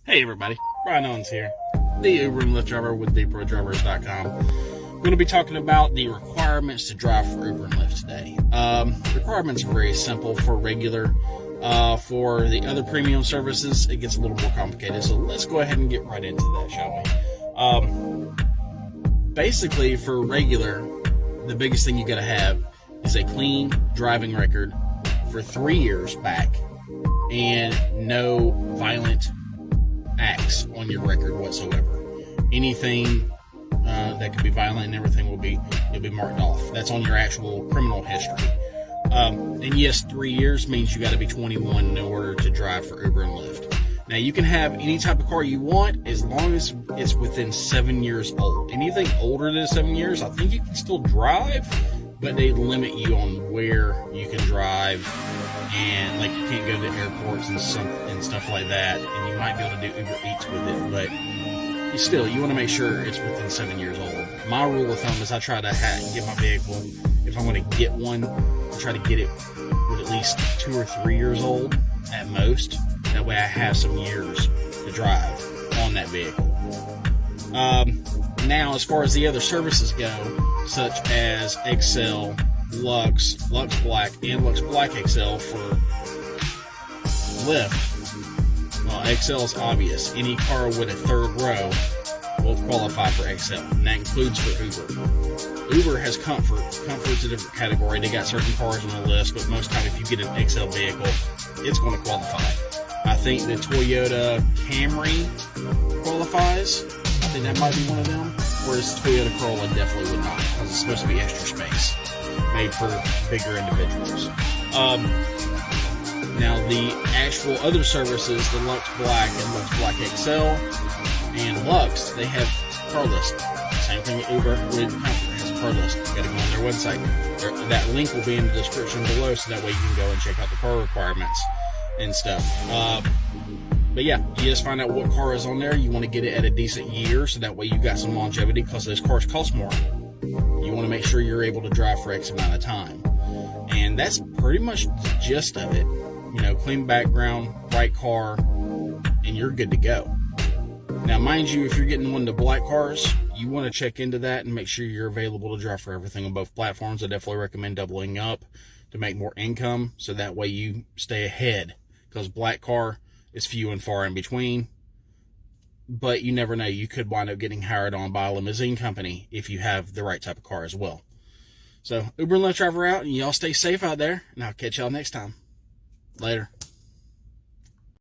Hey everybody, Brian Owens here, the Uber and Lyft driver with TheProDrivers.com. I'm going to be talking about the requirements to drive for Uber and Lyft today. Requirements are very simple for regular. For the other premium services, it gets a little more complicated. So let's go ahead and get right into that, shall we? Basically, for regular, the biggest thing you got to have is a clean driving record for 3 years back and no violent acts on your record whatsoever. Anything that could be violent and everything you'll be marked off. That's on your actual criminal history. And yes, 3 years means you got to be 21 in order to drive for Uber and Lyft. Now you can have any type of car you want as long as it's within 7 years old. Anything older than 7 years, I think you can still drive, but they limit you on where you can drive, and like you can't go to airports and stuff like that. And you might be able to do Uber Eats with it, but you want to make sure it's within 7 years old. My rule of thumb is I try to get my vehicle, if I'm going to get one, I try to get it with at least 2 or 3 years old at most. That way I have some years to drive on that vehicle. Now, as far as the other services go, such as XL, Lux Black, and Lux Black XL for Lyft, well, XL is obvious. Any car with a third row will qualify for XL, and that includes for Uber. Uber has comfort. Comfort's a different category. They got certain cars on the list, but most time if you get an XL vehicle, it's going to qualify. I think the Toyota Camry qualifies. I think that might be one of them. Whereas Toyota Corolla definitely would not, because it's supposed to be extra space, made for bigger individuals. Now the actual other services, the Lux Black and Lux Black XL and Lux, they have car list. Same thing with Uber with Comfort has a car list. You got to go on their website. That link will be in the description below, so that way you can go and check out the car requirements and stuff. But yeah, you just find out what car is on there. You want to get it at a decent year, so that way you got some longevity, because those cars cost more. You want to make sure you're able to drive for X amount of time. And that's pretty much the gist of it. You know, clean background, right car, and you're good to go. Now, mind you, if you're getting one of the black cars, you want to check into that and make sure you're available to drive for everything on both platforms. I definitely recommend doubling up to make more income, so that way you stay ahead, because black car is few and far in between. But you never know, you could wind up getting hired on by a limousine company if you have the right type of car as well. So Uber and Lyft driver out, and y'all stay safe out there, and I'll catch y'all next time. Later.